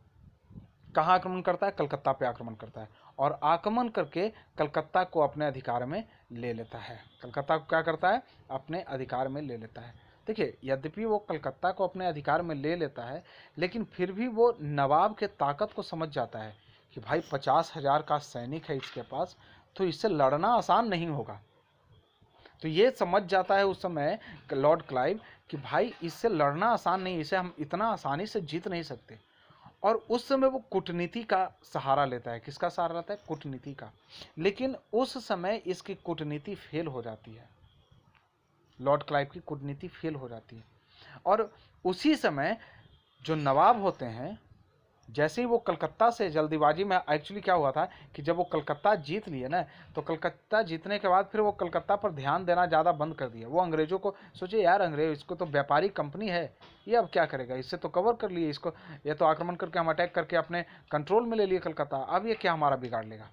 कहाँ आक्रमण करता है? कलकत्ता पे आक्रमण करता है। और आक्रमण करके कलकत्ता को अपने अधिकार में ले लेता है। कलकत्ता को क्या करता है? अपने अधिकार में ले लेता है। देखिए, यद्यपि वो कलकत्ता को अपने अधिकार में ले लेता है, लेकिन फिर भी वो नवाब के ताकत को समझ जाता है कि भाई 50,000 का सैनिक है इसके पास, तो इससे लड़ना आसान नहीं होगा। तो ये समझ जाता है उस समय लॉर्ड क्लाइव कि भाई इससे लड़ना आसान नहीं, इसे हम इतना आसानी से जीत नहीं सकते। और उस समय वो कूटनीति का सहारा लेता है। किसका सहारा लेता है? कूटनीति का। लेकिन उस समय इसकी कूटनीति फेल हो जाती है, लॉर्ड क्लाइव की कूटनीति फेल हो जाती है। और उसी समय जो नवाब होते हैं, जैसे ही वो कलकत्ता से जल्दीबाजी में, एक्चुअली क्या हुआ था कि जब वो कलकत्ता जीत लिए ना, तो कलकत्ता जीतने के बाद फिर वो कलकत्ता पर ध्यान देना ज़्यादा बंद कर दिया। वो अंग्रेजों को सोचे, यार अंग्रेज, इसको तो व्यापारी कंपनी है, ये अब क्या करेगा, इससे तो कवर कर लिए इसको, ये तो आक्रमण करके हम अटैक करके अपने कंट्रोल में ले लिए कलकत्ता, अब ये क्या हमारा बिगाड़ लेगा।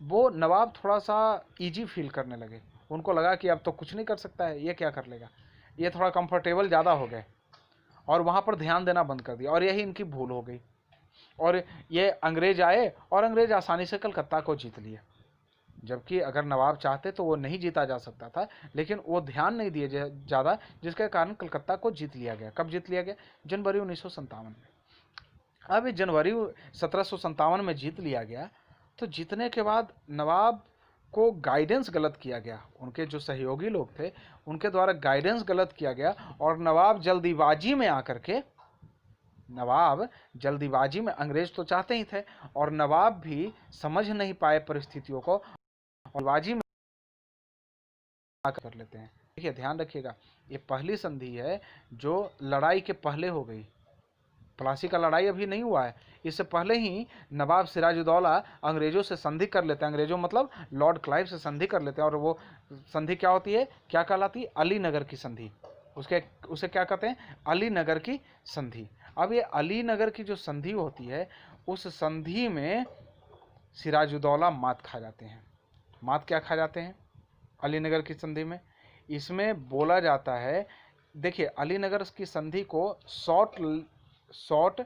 वो नवाब थोड़ा सा ईजी फील करने लगे। उनको लगा कि अब तो कुछ नहीं कर सकता है, ये क्या कर लेगा, ये थोड़ा कंफर्टेबल ज़्यादा हो गए और वहाँ पर ध्यान देना बंद कर दिया। और यही इनकी भूल हो गई। और ये अंग्रेज आए और अंग्रेज आसानी से कलकत्ता को जीत लिए, जबकि अगर नवाब चाहते तो वो नहीं जीता जा सकता था, लेकिन वो ध्यान नहीं दिए ज़्यादा, जिसके कारण कलकत्ता को जीत लिया गया। कब जीत लिया गया? जनवरी 1957 में। अब ये जनवरी 1757 में जीत लिया गया, तो जीतने के बाद नवाब को गाइडेंस गलत किया गया। उनके जो सहयोगी लोग थे उनके द्वारा गाइडेंस गलत किया गया, और नवाब जल्दीबाजी में, अंग्रेज तो चाहते ही थे और नवाब भी समझ नहीं पाए परिस्थितियों को, और बाजी में कर लेते हैं। देखिए, ध्यान रखिएगा, ये पहली संधि है जो लड़ाई के पहले हो गई। प्लासी का लड़ाई अभी नहीं हुआ है, इससे पहले ही नवाब सिराजुद्दौला अंग्रेजों से संधि कर लेते हैं। अंग्रेजों मतलब लॉर्ड क्लाइव से संधि कर लेते हैं, और वो संधि क्या होती है, क्या कहलाती है? अलीनगर की संधि। उसे क्या कहते हैं? अलीनगर की संधि। अब ये अलीनगर की जो संधि होती है, उस संधि में सिराजुद्दौला मात खा जाते हैं। मात क्या खा जाते हैं अलीनगर की संधि में? इसमें बोला जाता है, देखिए, अलीनगर की संधि को शॉर्ट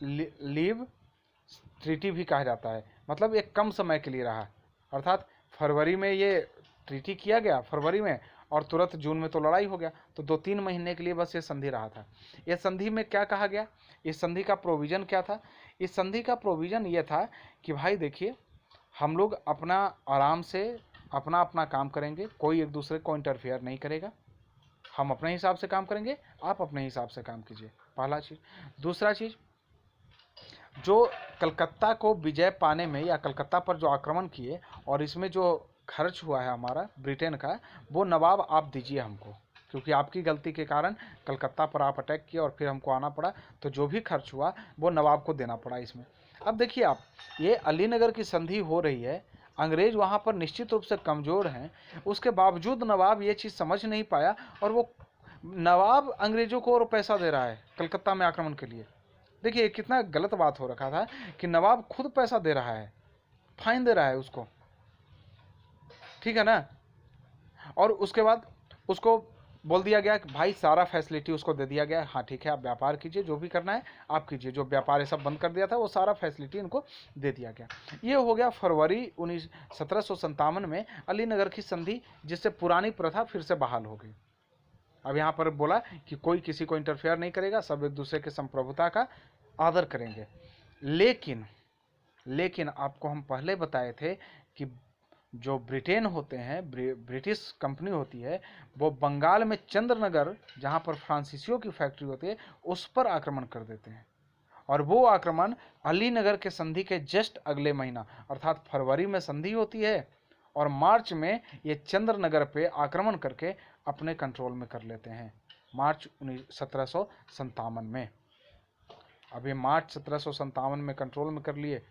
लीव ट्रीटी भी कहा जाता है। मतलब एक कम समय के लिए रहा, अर्थात फरवरी में ये ट्रीटी किया गया, फरवरी में, और तुरंत जून में तो लड़ाई हो गया, तो 2-3 महीने के लिए बस ये संधि रहा था। ये संधि में क्या कहा गया? इस संधि का प्रोविज़न क्या था? इस संधि का प्रोविज़न ये था कि भाई देखिए, हम लोग अपना आराम से अपना अपना काम करेंगे, कोई एक दूसरे को इंटरफेयर नहीं करेगा, हम अपने हिसाब से काम करेंगे, आप अपने हिसाब से काम कीजिए, पहला चीज़। दूसरा चीज़, जो कलकत्ता को विजय पाने में, या कलकत्ता पर जो आक्रमण किए और इसमें जो खर्च हुआ है हमारा ब्रिटेन का, वो नवाब आप दीजिए हमको, क्योंकि आपकी गलती के कारण कलकत्ता पर आप अटैक किए और फिर हमको आना पड़ा, तो जो भी खर्च हुआ वो नवाब को देना पड़ा इसमें। अब देखिए आप, ये अलीनगर की संधि हो रही है, अंग्रेज वहाँ पर निश्चित रूप से कमज़ोर हैं, उसके बावजूद नवाब ये चीज़ समझ नहीं पाया, और वो नवाब अंग्रेजों को और पैसा दे रहा है कलकत्ता में आक्रमण के लिए। देखिए कितना गलत बात हो रखा था कि नवाब खुद पैसा दे रहा है, फाइन दे रहा है उसको, ठीक है ना। और उसके बाद उसको बोल दिया गया कि भाई सारा फैसिलिटी उसको दे दिया गया, हाँ ठीक है, आप व्यापार कीजिए, जो भी करना है आप कीजिए, जो व्यापार ये सब बंद कर दिया था वो सारा फैसिलिटी इनको दे दिया गया। ये हो गया फरवरी 1757 में अलीनगर की संधि, जिससे पुरानी प्रथा फिर से बहाल हो गई। अब यहाँ पर बोला कि कोई किसी को इंटरफेयर नहीं करेगा, सब एक दूसरे के संप्रभुता का आदर करेंगे। लेकिन आपको हम पहले बताए थे कि जो ब्रिटेन होते हैं, ब्रिटिश कंपनी होती है, वो बंगाल में चंद्रनगर, जहाँ पर फ्रांसीसियों की फैक्ट्री होती है, उस पर आक्रमण कर देते हैं। और वो आक्रमण अलीनगर के संधि के जस्ट अगले महीना, अर्थात फरवरी में संधि होती है, और मार्च में ये चंद्रनगर पे आक्रमण करके अपने कंट्रोल में कर लेते हैं, मार्च 1757 में। अब ये मार्च 1757 में कंट्रोल में कर लिए,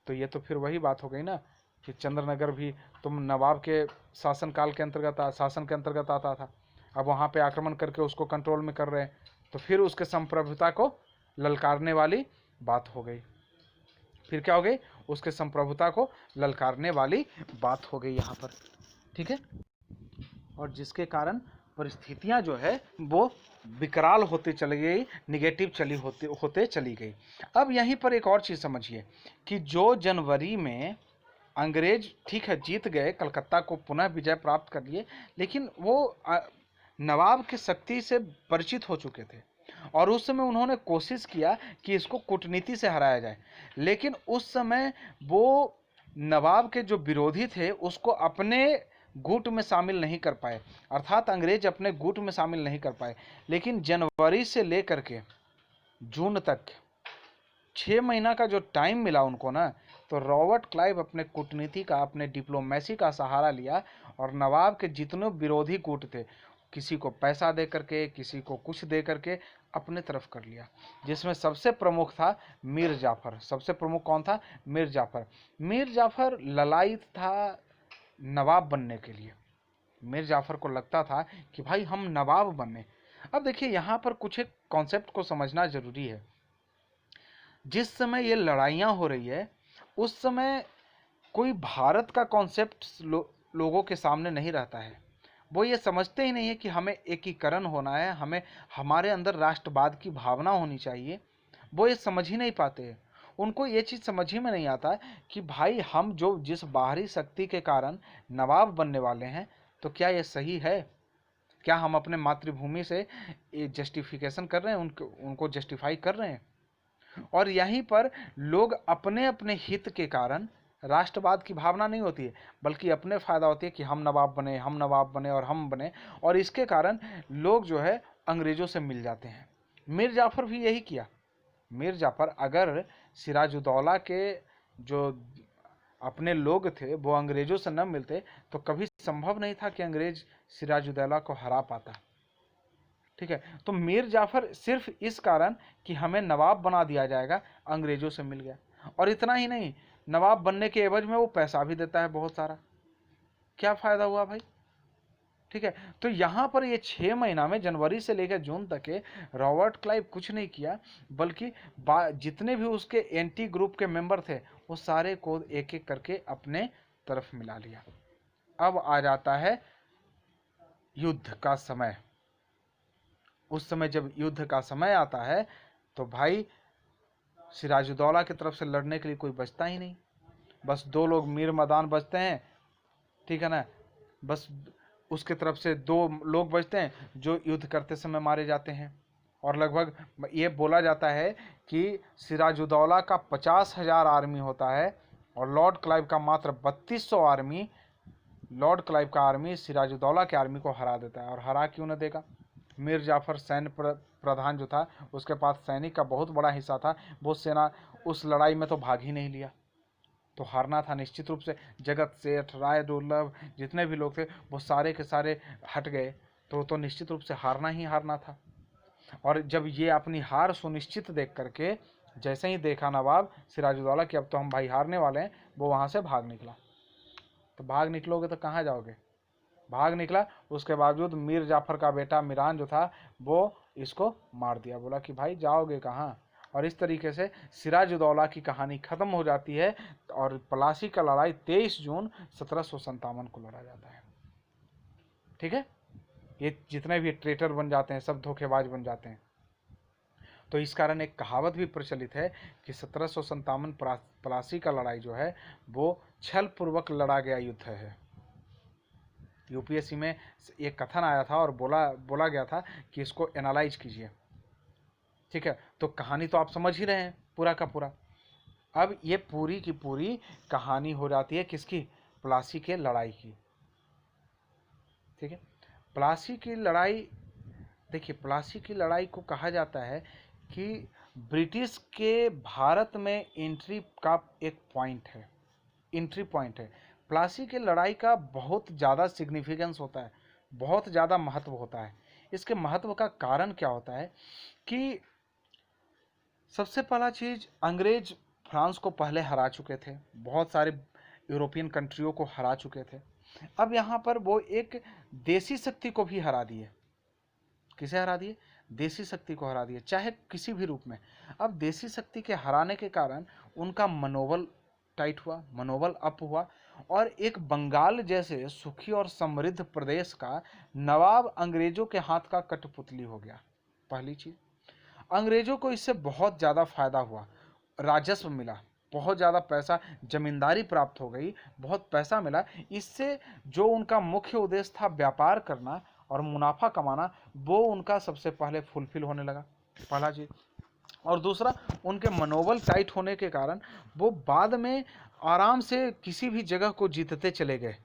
तो ये तो फिर वही बात हो गई ना कि चंद्रनगर भी तुम नवाब के शासन के अंतर्गत आता था, अब वहाँ पे आक्रमण करके उसको कंट्रोल में कर रहे हैं, तो फिर उसके संप्रभुता को ललकारने वाली बात हो गई। फिर क्या हो गई? उसके संप्रभुता को ललकारने वाली बात हो गई यहाँ पर, ठीक है। और जिसके कारण परिस्थितियां जो है वो विकराल होते चली गई, निगेटिव होते चली गई। अब यहीं पर एक और चीज़ समझिए कि जो जनवरी में अंग्रेज ठीक है जीत गए, कलकत्ता को पुनः विजय प्राप्त कर लिए, लेकिन वो नवाब की शक्ति से परिचित हो चुके थे और उस समय उन्होंने कोशिश किया कि इसको कूटनीति से हराया जाए। लेकिन उस समय वो नवाब के जो विरोधी थे उसको अपने गुट में शामिल नहीं कर पाए, अर्थात अंग्रेज अपने गुट में शामिल नहीं कर पाए। लेकिन जनवरी से लेकर के जून तक 6 महीना का जो टाइम मिला उनको ना, तो रॉबर्ट क्लाइव अपने कूटनीति का, अपने डिप्लोमेसी का सहारा लिया और नवाब के जितने विरोधी गुट थे, किसी को पैसा दे करके, किसी को कुछ दे करके अपने तरफ कर लिया। जिसमें सबसे प्रमुख था मीर जाफर। सबसे प्रमुख कौन था? मीर जाफर। मीर जाफर ललायित था नवाब बनने के लिए। मीर जाफर को लगता था कि भाई हम नवाब बने। अब देखिए यहाँ पर कुछ एक कॉन्सेप्ट को समझना जरूरी है। जिस समय ये लड़ाइयाँ हो रही है उस समय कोई भारत का कॉन्सेप्ट लोगों के सामने नहीं रहता है। वो ये समझते ही नहीं है कि हमें एकीकरण होना है, हमें हमारे अंदर राष्ट्रवाद की भावना होनी चाहिए। वो ये समझ ही नहीं पाते हैं। उनको ये चीज़ समझ ही में नहीं आता कि भाई हम जो जिस बाहरी शक्ति के कारण नवाब बनने वाले हैं, तो क्या ये सही है? क्या हम अपने मातृभूमि से ये जस्टिफिकेशन कर रहे हैं, उनको जस्टिफाई कर रहे हैं? और यहीं पर लोग अपने अपने हित के कारण, राष्ट्रवाद की भावना नहीं होती है बल्कि अपने फायदा होती है कि हम नवाब बने, हम नवाब बने और हम बने, और इसके कारण लोग जो है अंग्रेजों से मिल जाते हैं। मीर जाफर भी यही किया। मीर जाफर अगर सिराजुद्दौला के जो अपने लोग थे वो अंग्रेजों से न मिलते तो कभी संभव नहीं था कि अंग्रेज सिराजुद्दौला को हरा पाता। ठीक है, तो मीर जाफर सिर्फ इस कारण कि हमें नवाब बना दिया जाएगा अंग्रेजों से मिल गया। और इतना ही नहीं, नवाब बनने के एवज में वो पैसा भी देता है बहुत सारा। क्या फायदा हुआ भाई? ठीक है, तो यहां पर ये 6 महीना में जनवरी से लेकर जून तक के रॉबर्ट क्लाइव कुछ नहीं किया, बल्कि जितने भी उसके एंटी ग्रुप के मेंबर थे वो सारे को एक एक करके अपने तरफ मिला लिया। अब आ जाता है युद्ध का समय। उस समय जब युद्ध का समय आता है तो भाई सिराजुद्दौला की तरफ से लड़ने के लिए कोई बचता ही नहीं। बस 2 लोग मीर मदान बचते हैं, ठीक है ना। बस उसके तरफ से 2 लोग बचते हैं जो युद्ध करते समय मारे जाते हैं। और लगभग ये बोला जाता है कि सिराजुद्दौला का 50,000 आर्मी होता है और लॉर्ड क्लाइव का मात्र 3200 आर्मी, लॉर्ड क्लाइव का आर्मी सिराजुद्दौला के आर्मी को हरा देता है। और हरा क्यों न देगा? मीर जाफर सैन्य प्रधान जो था, उसके पास सैनिक का बहुत बड़ा हिस्सा था, वो सेना उस लड़ाई में तो भाग ही नहीं लिया, तो हारना था निश्चित रूप से। जगत सेठ, राय दुर्लभ, जितने भी लोग थे वो सारे के सारे हट गए, तो निश्चित रूप से हारना ही हारना था। और जब ये अपनी हार सुनिश्चित देख करके, जैसे ही देखा नवाब सिराजुद्दौला कि अब तो हम भाई हारने वाले हैं, वो वहाँ से भाग निकला। तो भाग निकलोगे तो कहाँ जाओगे? भाग निकला, उसके बावजूद मीर जाफर का बेटा मिरान जो था वो इसको मार दिया। बोला कि भाई जाओगे कहाँ? और इस तरीके से सिराजुद्दौला की कहानी खत्म हो जाती है और प्लासी का लड़ाई 23 जून 1757 को लड़ा जाता है। ठीक है, ये जितने भी ट्रेटर बन जाते हैं सब धोखेबाज बन जाते हैं। तो इस कारण एक कहावत भी प्रचलित है कि 1757 प्लासी का लड़ाई जो है वो छल पूर्वक लड़ा गया युद्ध है। यूपीएससी में एक कथन आया था और बोला गया था कि इसको एनालाइज कीजिए। ठीक है, तो कहानी तो आप समझ ही रहे हैं पूरा का पूरा। अब ये पूरी की पूरी कहानी हो जाती है किसकी? प्लासी के लड़ाई की। ठीक है, प्लासी की लड़ाई, देखिए प्लासी की लड़ाई को कहा जाता है कि ब्रिटिश के भारत में एंट्री का एक पॉइंट है, एंट्री पॉइंट है। प्लासी की लड़ाई का बहुत ज़्यादा सिग्निफिकेंस होता है, बहुत ज़्यादा महत्व होता है। इसके महत्व का कारण क्या होता है कि सबसे पहला चीज़, अंग्रेज फ्रांस को पहले हरा चुके थे, बहुत सारे यूरोपियन कंट्रियों को हरा चुके थे। अब यहाँ पर वो एक देसी शक्ति को भी हरा दिए। किसे हरा दिए? देसी शक्ति को हरा दिए, चाहे किसी भी रूप में। अब देसी शक्ति के हराने के कारण उनका मनोबल टाइट हुआ, मनोबल अप हुआ और एक बंगाल जैसे सुखी और समृद्ध प्रदेश का नवाब अंग्रेजों के हाथ का कठपुतली हो गया। पहली चीज, अंग्रेजों को इससे बहुत ज़्यादा फायदा हुआ, राजस्व मिला, बहुत ज़्यादा पैसा, जमींदारी प्राप्त हो गई, बहुत पैसा मिला। इससे जो उनका मुख्य उद्देश्य था व्यापार करना और मुनाफा कमाना, वो उनका सबसे पहले फुलफिल होने लगा, पहला चीज। और दूसरा, उनके मनोबल टाइट होने के कारण वो बाद में आराम से किसी भी जगह को जीतते चले गए।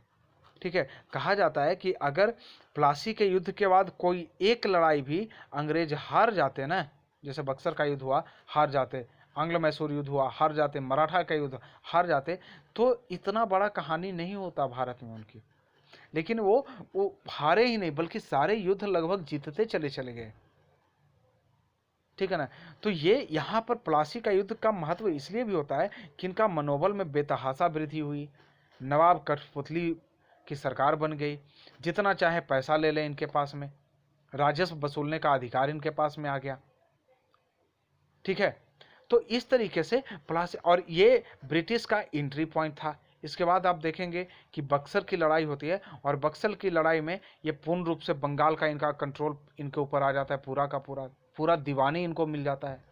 ठीक है, कहा जाता है कि अगर प्लासी के युद्ध के बाद कोई एक लड़ाई भी अंग्रेज हार जाते ना, जैसे बक्सर का युद्ध हुआ, हार जाते, आंग्ल मैसूर युद्ध हुआ, हार जाते, मराठा का युद्ध हार जाते, तो इतना बड़ा कहानी नहीं होता भारत में उनकी। लेकिन वो हारे ही नहीं, बल्कि सारे युद्ध लगभग जीतते चले चले गए। ठीक है ना। तो ये यहाँ पर प्लासी का युद्ध का महत्व इसलिए भी होता है कि इनका मनोबल में बेतहासा वृद्धि हुई, नवाब कठपुतली की सरकार बन गई, जितना चाहे पैसा ले लें इनके पास में, राजस्व वसूलने का अधिकार इनके पास में आ गया। ठीक है, तो इस तरीके से प्लासी, और ये ब्रिटिश का एंट्री पॉइंट था। इसके बाद आप देखेंगे कि बक्सर की लड़ाई होती है और बक्सर की लड़ाई में ये पूर्ण रूप से बंगाल का इनका कंट्रोल इनके ऊपर आ जाता है, पूरा का पूरा, पूरा दीवानी इनको मिल जाता है।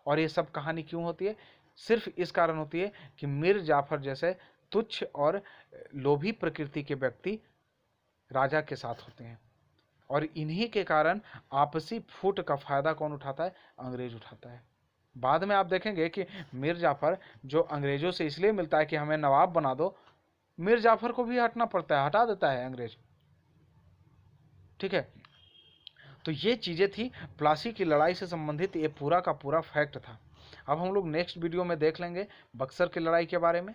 और ये सब कहानी क्यों होती है? सिर्फ इस कारण होती है कि मीर जाफर जैसे तुच्छ और लोभी प्रकृति के व्यक्ति राजा के साथ होते हैं, और इन्हीं के कारण आपसी फूट का फायदा कौन उठाता है? अंग्रेज उठाता है। बाद में आप देखेंगे कि मीर जाफर जो अंग्रेजों से इसलिए मिलता है कि हमें नवाब बना दो, मीर जाफर को भी हटना पड़ता है, हटा देता है अंग्रेज। ठीक है, तो ये चीजें थी, प्लासी की लड़ाई से संबंधित ये पूरा का पूरा फैक्ट था। अब हम लोग नेक्स्ट वीडियो में देख लेंगे बक्सर की लड़ाई के बारे में,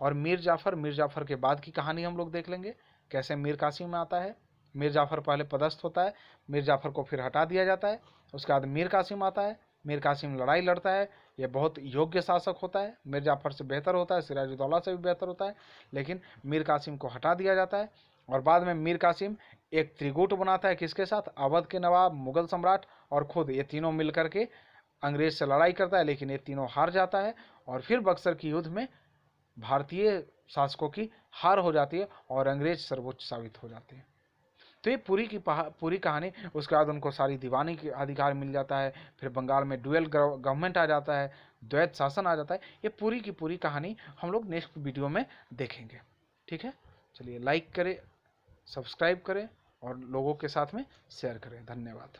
और मीर जाफर के बाद की कहानी हम लोग देख लेंगे, कैसे मीर कासिम आता है। मीर जाफर पहले पदस्थ होता है, मीर जाफर को फिर हटा दिया जाता है, उसके बाद मीर कासिम आता है, मीर कासिम लड़ाई लड़ता है, ये बहुत योग्य शासक होता है, मीर जाफर से बेहतर होता है, सिराजुद्दौला से भी बेहतर होता है, लेकिन मीर कासिम को हटा दिया जाता है। और बाद में मीर कासिम एक त्रिगुट बनाता है, किसके साथ? अवध के नवाब, मुगल सम्राट और खुद, ये तीनों मिलकर के अंग्रेज से लड़ाई करता है, लेकिन ये तीनों हार जाता है। और फिर बक्सर की युद्ध में भारतीय शासकों की हार हो जाती है और अंग्रेज सर्वोच्च साबित हो जाते हैं। तो ये पूरी कहानी, उसके बाद उनको सारी दीवानी के अधिकार मिल जाता है, फिर बंगाल में डुअल गवर्नमेंट आ जाता है, द्वैत शासन आ जाता है। ये पूरी की पूरी कहानी हम लोग नेक्स्ट वीडियो में देखेंगे। ठीक है, चलिए लाइक करें, सब्सक्राइब करें और लोगों के साथ में शेयर करें। धन्यवाद।